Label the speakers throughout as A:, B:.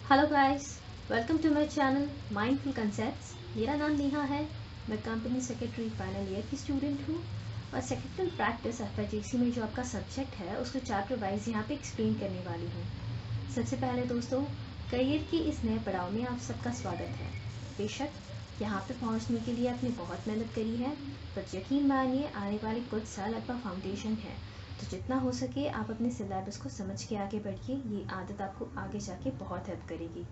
A: Hello guys, welcome to my channel mindful concepts. मेरा नाम नेहा है। मैं कंपनी सेक्रेटरी फाइनल ईयर की स्टूडेंट हूँ और सेक्रेटरी प्रैक्टिस एफआईजीसी में जो आपका सब्जेक्ट है उसको चैप्टर वाइज यहाँ पे एक्सप्लेन करने वाली हूँ। सबसे पहले दोस्तों, करियर के इस नए पड़ाव में आप सबका स्वागत है। बेशक यहाँ पे पहुँचने के लिए आपने बहुत मेहनत करी है, पर यकीन मानिए आने वाले कुछ साल आपका फाउंडेशन है, तो जितना हो सके आप अपने सिलेबस को समझ के आगे बढ़िए। ये आदत आपको आगे जाके बहुत हेल्प करेगी।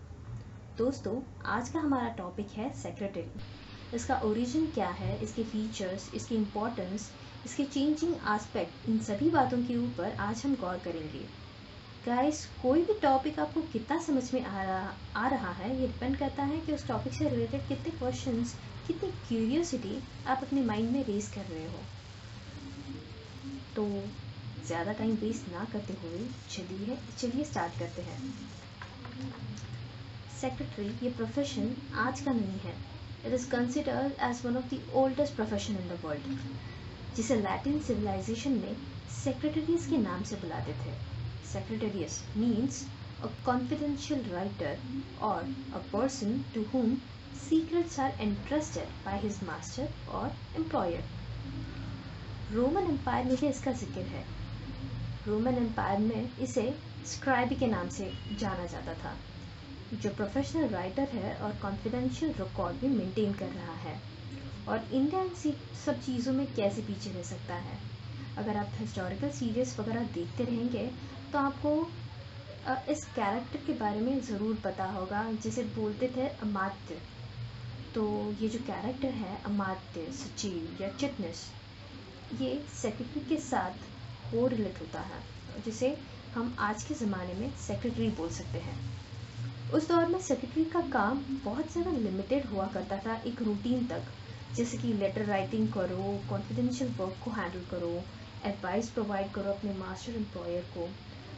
A: दोस्तों, आज का हमारा टॉपिक है सेक्रेटरी। इसका ओरिजिन क्या है, इसके फीचर्स, इसकी इम्पोर्टेंस, इसके चेंजिंग एस्पेक्ट, इन सभी बातों के ऊपर आज हम गौर करेंगे। गाइस, कोई भी टॉपिक आपको कितना समझ में आ रहा है ये डिपेंड करता है कि उस टॉपिक से रिलेटेड कितने क्वेश्चंस, कितनी क्यूरियोसिटी आप अपने माइंड में रेज कर रहे हो। तो ज़्यादा टाइम वेस्ट ना करते हुए चलिए स्टार्ट करते हैं। सेक्रेटरी ये प्रोफेशन आज का नहीं है। It is considered as one of the oldest profession in the world, जिसे लैटिन सिविलाइजेशन में सेक्रेटरीज के नाम से बुलाते थे। Secretaries means a confidential writer और a person to whom secrets are entrusted by his master और employer। रोमन एम्पायर में भी इसका जिक्र है। रोमन एम्पायर में इसे स्क्राइबी के नाम से जाना जाता था, जो प्रोफेशनल राइटर है और कॉन्फिडेंशियल रिकॉर्ड भी मेंटेन कर रहा है। और इंडिया इन सब चीज़ों में कैसे पीछे रह सकता है। अगर आप हिस्टोरिकल सीरीज वगैरह देखते रहेंगे तो आपको इस कैरेक्टर के बारे में ज़रूर पता होगा, जिसे बोलते थे अमात्य। तो ये जो कैरेक्टर है अमात्य, सचिव या चिटनेस, ये सेक्रेटरी के साथ को रिलेट होता है, जिसे हम आज के ज़माने में सेक्रेटरी बोल सकते हैं। उस दौर में सेक्रेटरी का काम बहुत ज़्यादा लिमिटेड हुआ करता था, एक रूटीन तक, जैसे कि लेटर राइटिंग करो, कॉन्फिडेंशियल वर्क को हैंडल करो, एडवाइस प्रोवाइड करो अपने मास्टर एम्प्लॉयर को।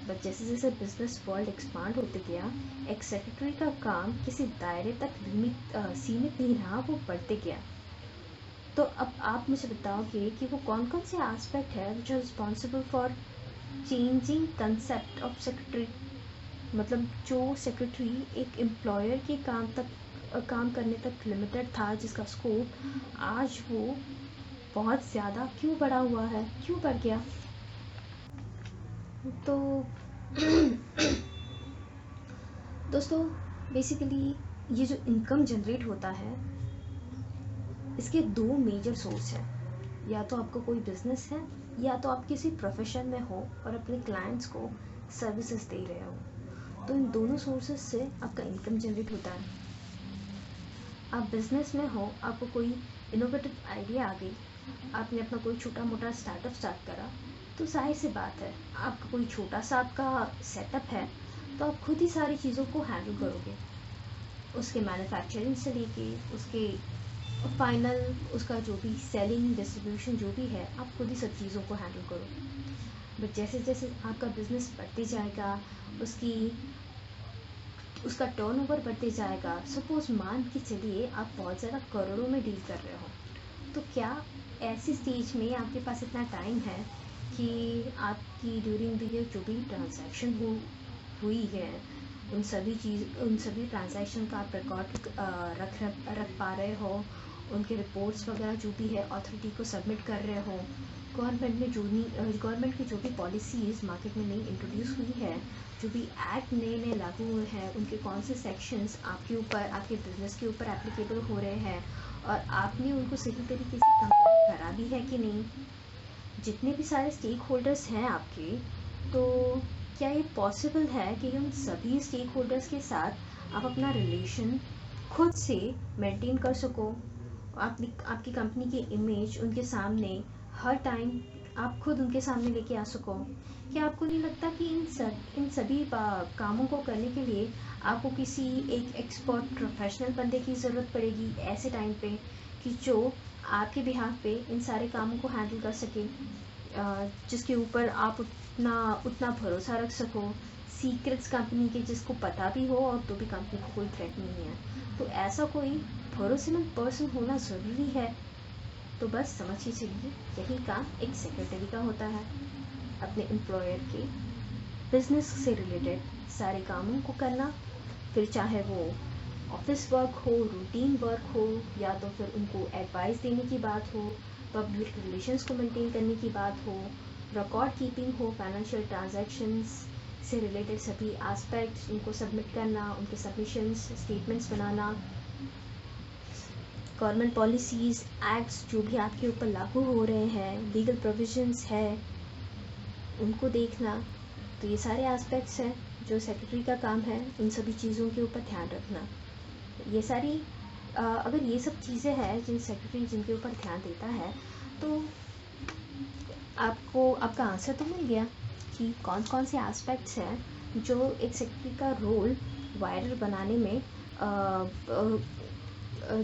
A: बट जैसे जैसे बिजनेस वर्ल्ड एक्सपांड होते गया, एक सेक्रेटरी का काम किसी दायरे तक सीमित नहीं रहा, वो बढ़ते गया। तो अब आप मुझे बताओगे कि वो कौन कौन से एस्पेक्ट है which are responsible for changing concept of secretary. मतलब जो सेक्रेटरी एक एम्प्लॉयर के काम करने तक लिमिटेड था, जिसका स्कोप आज वो बहुत ज़्यादा क्यों बढ़ा हुआ है, क्यों बढ़ गया। तो दोस्तों, बेसिकली ये जो इनकम जनरेट होता है, इसके दो मेजर सोर्स हैं। या तो आपका कोई बिजनेस है, या तो आप किसी प्रोफेशन में हो और अपने क्लाइंट्स को सर्विसेज दे रहे हो। तो इन दोनों सोर्सेज से आपका इनकम जनरेट होता है। आप बिजनेस में हो, आपको कोई इनोवेटिव आइडिया आ गई, आपने अपना कोई छोटा मोटा स्टार्टअप स्टार्ट करा, तो जाहिर सी बात है आपका कोई छोटा सा आपका सेटअप है, तो आप खुद ही सारी चीज़ों को हैंडल करोगे। उसके मैन्युफैक्चरिंग से लेके उसके फाइनल, उसका जो भी सेलिंग, डिस्ट्रीब्यूशन जो भी है, आप खुद ही सब चीज़ों को हैंडल करो। बट जैसे जैसे आपका बिजनेस बढ़ते जाएगा, उसका टर्नओवर बढ़ते जाएगा, सपोज मान के चलिए आप बहुत ज़्यादा करोड़ों में डील कर रहे हो, तो क्या ऐसी स्टेज में आपके पास इतना टाइम है कि आपकी ड्यूरिंग द ईयर जो भी ट्रांजैक्शन हुई है, उन सभी ट्रांजैक्शन का आप रिकॉर्ड रख पा रहे हो, उनके रिपोर्ट्स वगैरह जो भी है अथॉरिटी को सबमिट कर रहे हो, गवर्नमेंट की जो भी पॉलिसीज़ मार्केट में नई इंट्रोड्यूस हुई है, जो भी एक्ट नए नए लागू हुए हैं, उनके कौन से सेक्शंस आपके ऊपर, आपके बिजनेस के ऊपर एप्लीकेबल हो रहे हैं, और आपने उनको सही तरीके से कंप्लीट करा भी है कि नहीं। जितने भी सारे स्टेक होल्डर्स हैं आपके, तो क्या ये पॉसिबल है कि उन सभी स्टेक होल्डर्स के साथ आप अपना रिलेशन खुद से मेंटेन कर सको, आपकी कंपनी की इमेज उनके सामने हर टाइम आप खुद उनके सामने लेके आ सको। क्या आपको नहीं लगता कि इन सभी कामों को करने के लिए आपको किसी एक एक्सपर्ट प्रोफेशनल बंदे की ज़रूरत पड़ेगी ऐसे टाइम पे, कि जो आपके बिहाफ पे इन सारे कामों को हैंडल कर सके, जिसके ऊपर आप उतना भरोसा रख सको, सीक्रेट्स कंपनी के जिसको पता भी हो और तो भी कंपनी को कोई थ्रेट नहीं है। तो ऐसा कोई भरोसेमंद पर्सन होना ज़रूरी है। तो बस समझ ही चलिए, यही काम एक सेक्रेटरी का होता है, अपने एम्प्लॉयर के बिजनेस से रिलेटेड सारे कामों को करना, फिर चाहे वो ऑफिस वर्क हो, रूटीन वर्क हो, या तो फिर उनको एडवाइस देने की बात हो, पब्लिक रिलेशंस को मेंटेन करने की बात हो, रिकॉर्ड कीपिंग हो, फाइनेंशियल ट्रांजैक्शंस से रिलेटेड सभी एस्पेक्ट्स उनको सबमिट करना, उनके सबमिशंस, स्टेटमेंट्स बनाना, गवर्नमेंट पॉलिसीज़, एक्ट्स जो भी आपके ऊपर लागू हो रहे हैं, लीगल प्रोविजंस है, उनको देखना। तो ये सारे एस्पेक्ट्स हैं जो सेक्रेटरी का काम है, उन सभी चीज़ों के ऊपर ध्यान रखना। ये सारी अगर ये सब चीज़ें हैं जिन सेक्रेटरी जिनके ऊपर ध्यान देता है, तो आपको आपका आंसर तो मिल गया कि कौन कौन से एस्पेक्ट्स हैं जो एक सेक्रेटरी का रोल वायरल बनाने में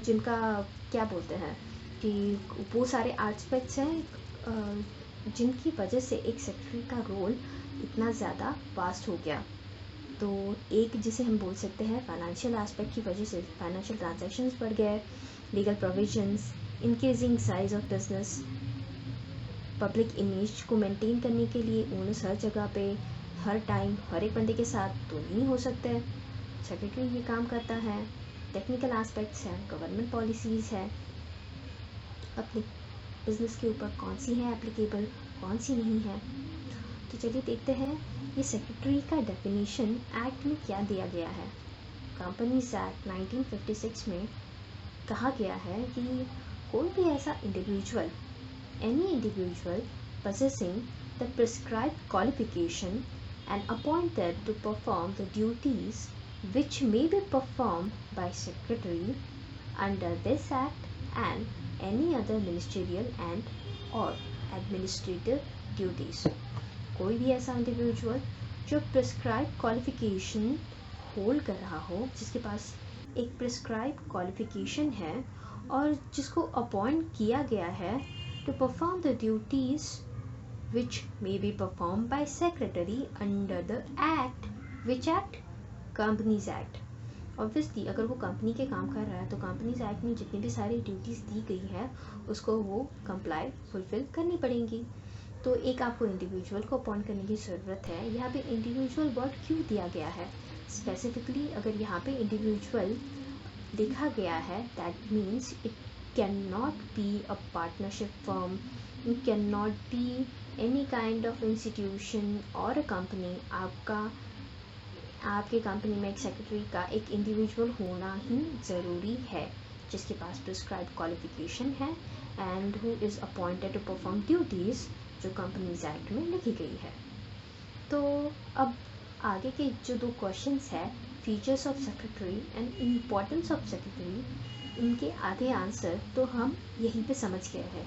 A: जिनका क्या बोलते हैं कि वो सारे एस्पेक्ट्स हैं जिनकी वजह से एक सेक्रेटरी का रोल इतना ज़्यादा वास्ट हो गया। तो एक जिसे हम बोल सकते हैं फाइनेंशियल एस्पेक्ट की वजह से फाइनेंशियल ट्रांजैक्शंस बढ़ गए, legal provisions, increasing size of business, public image को मेंटेन करने के लिए ओनर्स हर जगह पे हर टाइम हर एक बंदे के साथ तो नहीं हो सकते, सेक्रेटरी ये काम करता है। टेक्निकल एस्पेक्ट्स हैं, गवर्नमेंट पॉलिसीज़ है, अपने बिजनेस के ऊपर कौन सी है एप्लीकेबल, कौन सी नहीं है। तो चलिए देखते हैं ये सेक्रेटरी का डेफिनेशन एक्ट में क्या दिया गया है। कंपनीज एक्ट 1956 में कहा गया है कि कोई भी ऐसा individual, any individual possessing the prescribed qualification and appointed to perform the duties which may be performed by secretary under this act and any other ministerial and or administrative duties। कोई भी ऐसा इंडिविजुअल जो prescribe qualification hold कर रहा हो, जिसके पास एक prescribe qualification है और जिसको अपॉइंट किया गया है to perform the duties which may be performed by secretary under the act, which act? Companies Act। Obviously अगर वो कंपनी के काम कर रहा है तो कंपनीज एक्ट में जितनी भी सारी ड्यूटीज़ दी गई है उसको वो कंप्लाई फुलफिल करनी पड़ेंगी। तो एक आपको इंडिविजुअल को अपॉइंट करने की ज़रूरत है। यहाँ पे इंडिविजुअल वर्ड क्यों दिया गया है स्पेसिफिकली? अगर यहाँ पे इंडिविजुअल लिखा गया है that means it cannot be a partnership firm, it cannot be any kind of institution or a company। आपके कंपनी में एक सेक्रेटरी का एक इंडिविजुअल होना ही ज़रूरी है जिसके पास प्रिस्क्राइब क्वालिफिकेशन है and who is appointed to perform duties जो कंपनीज एक्ट में लिखी गई है। तो अब आगे के जो दो क्वेश्चंस है, features of secretary and importance of secretary, उनके आधे आंसर तो हम यहीं पे समझ गए हैं।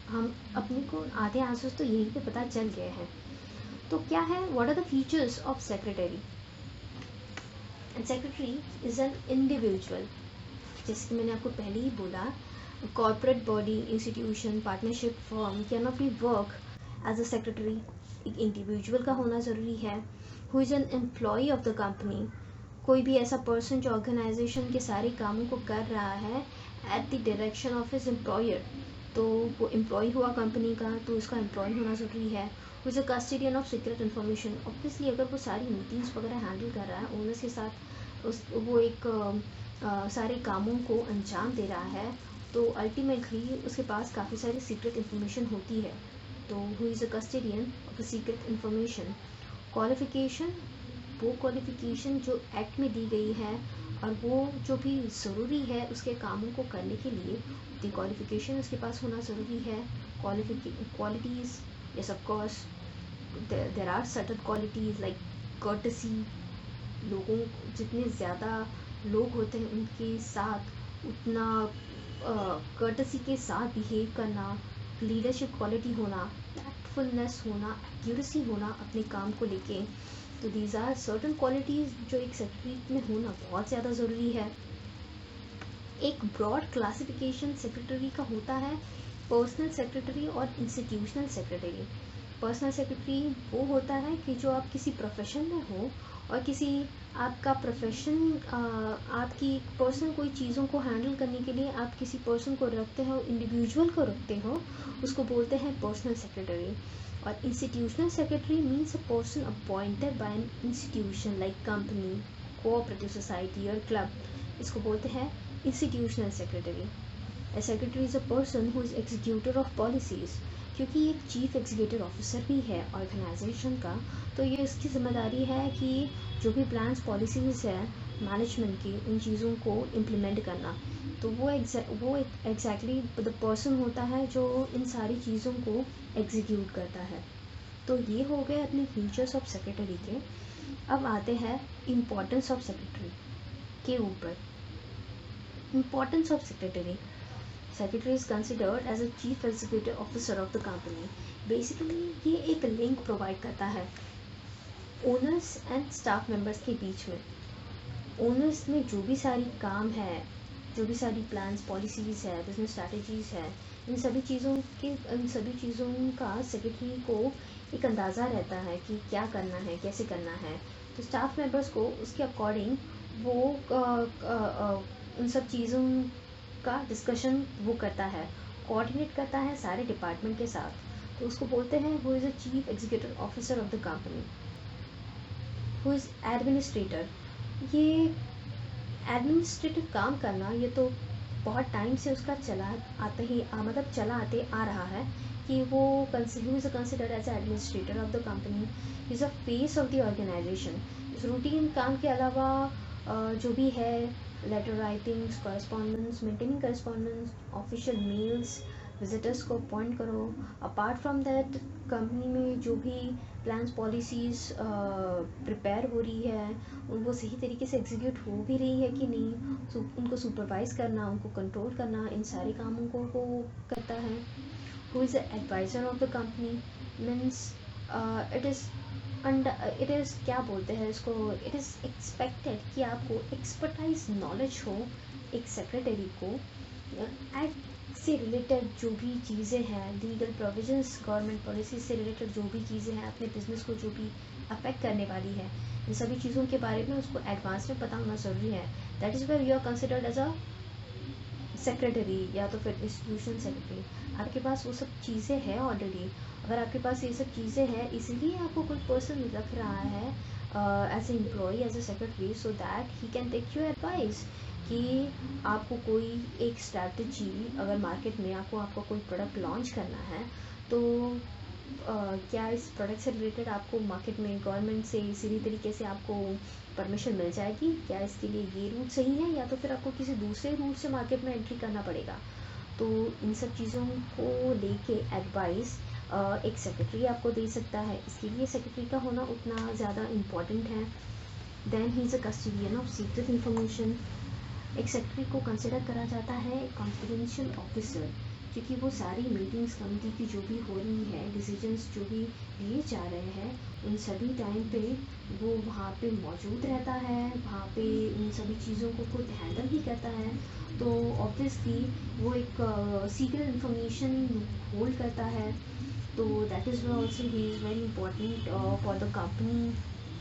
A: हम अपने को आधे आंसर्स तो यहीं पे पता चल गए हैं। तो क्या है, what are the features of secretary? Secretary is an individual, जैसे कि मैंने आपको पहले ही बोला, corporate body, institution, partnership firm can not be work as a secretary. एक इंडिविजुअल का होना ज़रूरी है। Who is an employee of the company, कोई भी ऐसा पर्सन जो ऑर्गेनाइजेशन के सारे कामों को कर रहा है at the direction of his employer, तो वो एम्प्लॉय हुआ कंपनी का तो उसका एम्प्लॉय होना ज़रूरी है। वो is a custodian of secret information, obviously अगर वो सारी मीटिंग्स वगैरह हैंडल कर रहा है ओनर्स के साथ, वो एक सारे कामों को अंजाम दे रहा है, तो अल्टीमेटली उसके पास काफ़ी सारी सीक्रेट इन्फॉर्मेशन होती है। तो who is a custodian of the secret information. Qualification, वो क्वालिफिकेशन जो एक्ट में दी गई है और वो जो भी ज़रूरी है उसके कामों को करने के लिए दी क्वालिफिकेशन उसके पास होना ज़रूरी है। Qualities, yes of course there are certain qualities like courtesy, लोगों जितने ज़्यादा लोग होते हैं उनके साथ उतना कर्टसी के साथ बिहेव करना, लीडरशिप क्वालिटी होना, टैक्टफुलनेस होना, एक्यूरेसी होना अपने काम को लेके। तो दीज आर सर्टन क्वालिटीज़ जो एक सेक्रेटरी में होना बहुत ज़्यादा ज़रूरी है। एक ब्रॉड क्लासिफिकेशन सेक्रेटरी का होता है, पर्सनल सेक्रेटरी और इंस्टीट्यूशनल सेक्रेटरी। पर्सनल सेक्रेटरी वो होता है कि जो आप किसी प्रोफेशन में हो और किसी आपका प्रोफेशन आपकी पर्सनल कोई चीज़ों को हैंडल करने के लिए आप किसी पर्सन को रखते हो, इंडिविजुअल को रखते हो, उसको बोलते हैं पर्सनल सेक्रेटरी। और institutional secretary means a person appointed by an institution like company, cooperative society और क्लब, इसको बोलते हैं institutional secretary. A secretary is a person who is executor of policies। क्योंकि ये एक चीफ एग्जीक्यूटिव ऑफिसर भी है ऑर्गेनाइजेशन का, तो ये इसकी जिम्मेदारी है कि जो भी प्लान्स पॉलिसीज़ है मैनेजमेंट की, उन चीज़ों को इम्प्लीमेंट करना। तो वो एग्जैक्टली द पर्सन होता है जो इन सारी चीज़ों को एग्जीक्यूट करता है। तो ये हो गए अपने फीचर्स ऑफ सेक्रेटरी के। अब आते हैं इम्पोर्टेंस ऑफ सेक्रेटरी के ऊपर। Importance of secretary, secretary is considered as a chief executive officer of the company. Basically ये एक लिंक प्रोवाइड करता है ओनर्स एंड स्टाफ मेंबर्स के बीच में। ओनर्स में जो भी सारी काम है, जो भी सारी प्लान्स पॉलिसीज़ है, बिजनेस स्ट्रैटेजीज़ है, इन सभी चीज़ों का सेक्रेटरी को एक अंदाज़ा रहता है कि क्या करना है, कैसे करना है। तो स्टाफ मेंबर्स को उसके अकॉर्डिंग वो उन सब चीज़ों का डिस्कशन वो करता है, कोऑर्डिनेट करता है सारे डिपार्टमेंट के साथ। तो उसको बोलते हैं who is a chief executive officer of the company. Who is administrator, ये एडमिनिस्ट्रेटिव काम करना ये तो बहुत टाइम से उसका चला आते आ रहा है कि वो is considered as administrator of the company, is a face of the organisation. इस रूटीन काम के अलावा जो भी है letter writings, correspondence, maintaining correspondence, official mails, visitors को अपॉइंट करो। अपार्ट फ्रॉम दैट कंपनी में जो भी प्लान्स पॉलिसीज़ प्रिपेयर हो रही है उनको सही तरीके से एग्जीक्यूट हो भी रही है कि नहीं, उनको सुपरवाइज़ करना, उनको कंट्रोल करना, इन सारे कामों को वो करता है। Who is the adviser of the company, means it is क्या बोलते हैं इसको, इट इज़ एक्सपेक्टेड कि आपको एक्सपर्टाइज नॉलेज हो एक सेक्रेटरी को एक्ट से रिलेटेड जो भी चीज़ें हैं, लीगल प्रोविजंस, गवर्नमेंट पॉलिसी से रिलेटेड जो भी चीज़ें हैं, अपने बिजनेस को जो भी अफेक्ट करने वाली है, इन सभी चीज़ों के बारे में उसको एडवांस में पता होना ज़रूरी है। That is where you are considered as a secretary या तो फिर इंस्टीट्यूशन सेक्रेटरी। आपके पास वो सब चीज़ें हैं ऑलरेडी। अगर आपके पास ये सब चीज़ें हैं, इसीलिए आपको कोई पर्सन रख रहा है as a employ, as a secretary, so that he can take your advice कि आपको कोई एक स्ट्रैटेजी, अगर मार्केट में आपको कोई प्रोडक्ट लॉन्च करना है तो क्या इस प्रोडक्ट से रिलेटेड आपको मार्केट में गवर्नमेंट से सीधी तरीके से आपको परमिशन मिल जाएगी, क्या इसके लिए ये रूट सही है, या तो फिर आपको किसी दूसरे रूट से मार्केट में एंट्री करना पड़ेगा। तो इन सब चीज़ों को लेके एडवाइस एक सेक्रेटरी आपको दे सकता है, इसके लिए सेक्रेटरी का होना उतना ज़्यादा इम्पॉर्टेंट है। Then he is a custodian of secret information. एक सेक्रेटरी को कंसिडर करा जाता है कॉन्फिडेंशियल ऑफिसर, क्योंकि वो सारी मीटिंग्स कमेटी की जो भी हो रही है, डिसीजंस जो भी लिए जा रहे हैं, उन सभी टाइम पे वो वहाँ पे मौजूद रहता है, वहाँ पे उन सभी चीज़ों को खुद हैंडल भी करता है। तो ऑब्वियसली वो एक सीक्रेट इंफॉर्मेशन होल्ड करता है। तो that is why also he is very important for the company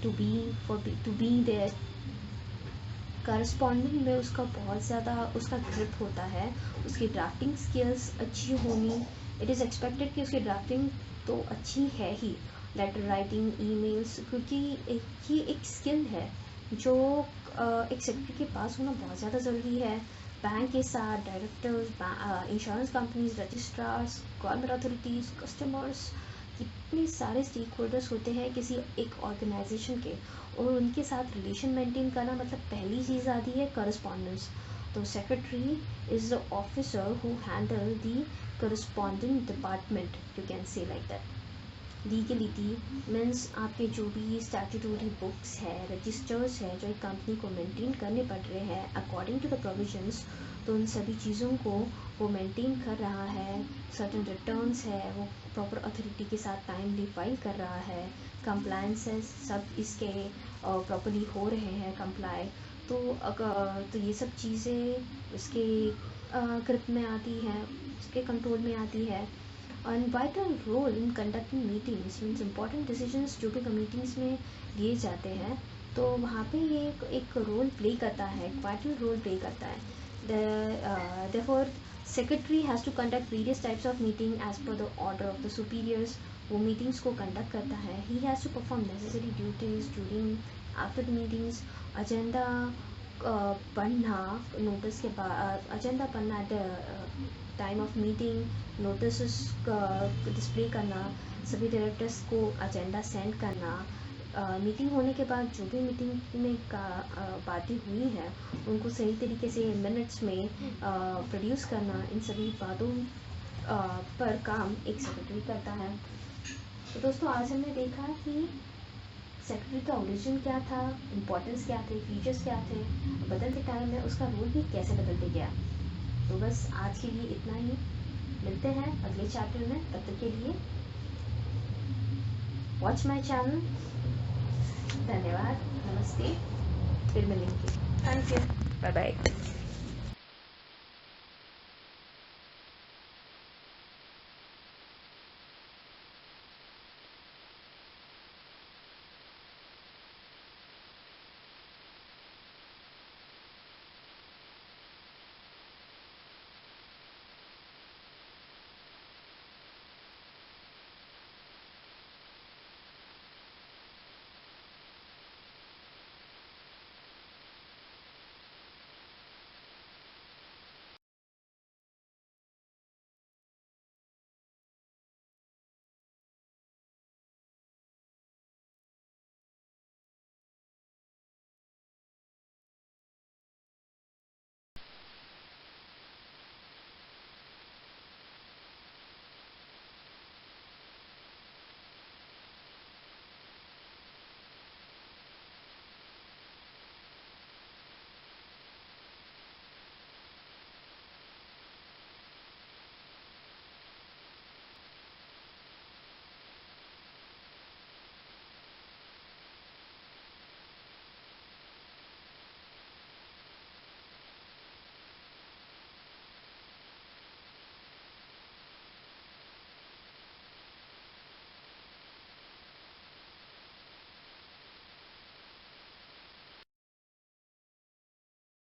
A: to be there. Correspondent में उसका बहुत ज़्यादा उसका ग्रिप होता है, उसकी ड्राफ्टिंग स्किल्स अच्छी होनी। इट इज़ एक्सपेक्टेड कि उसकी ड्राफ्टिंग तो अच्छी है ही, लेटर राइटिंग, ईमेल्स, क्योंकि ये एक स्किल है जो एक सेक्रेटरी के पास होना बहुत ज़्यादा ज़रूरी है। बैंक के साथ directors, insurance companies, registrars, government authorities, customers, कितने सारे स्टेक होल्डर्स होते हैं किसी एक ऑर्गेनाइजेशन के, और उनके साथ रिलेशन मेंटेन करना, मतलब पहली चीज़ आती है करस्पॉन्डेंस। तो secretary is the officer who handle the correspondent department, you can say like that. Legality means आपके जो भी स्टैट्यूटरी बुक्स है, रजिस्टर्स है जो एक कंपनी को मेंटेन करने पड़ रहे हैं अकॉर्डिंग टू द प्रोविजंस, तो उन सभी चीज़ों को वो मेंटेन कर रहा है। सर्टन रिटर्न्स है वो प्रॉपर अथॉरिटी के साथ टाइमली फाइल कर रहा है। कंप्लायंसेस सब इसके प्रॉपरली हो रहे हैं कंप्लाई। तो तो ये सब चीज़ें उसके ग्रिप में आती हैं, उसके कंट्रोल में आती है। And vital role in conducting meetings means important decisions जो भी मीटिंग्स में लिए जाते हैं, तो वहाँ पे ये एक रोल प्ले करता है, एक वाइटल रोल प्ले करता है। Therefore secretary has to conduct various types of meeting as per the order of the superiors। वो मीटिंग्स को कंडक्ट करता है। He has to perform necessary duties during after the meetings agenda पढ़ना, notice के बाद agenda पढ़ना at the time of meeting, notice display करना, सभी डायरेक्टर्स को एजेंडा सेंड करना, मीटिंग होने के बाद जो भी मीटिंग में बातें हुई हैं उनको सही तरीके से मिनट्स में प्रोड्यूस करना, इन सभी बातों पर काम एक सेक्रेटरी करता है। तो दोस्तों आज हमने देखा कि सेक्रेटरी का ओरिजिन क्या था, इम्पोर्टेंस क्या थे, फीचर्स क्या थे, बदलते टाइम में उसका रोल भी कैसे बदलते गया। तो बस आज के लिए इतना ही, मिलते हैं अगले चैप्टर में। तब तक के लिए वॉच माय चैनल। धन्यवाद, नमस्ते, फिर मिलेंगे। Thank you, bye bye.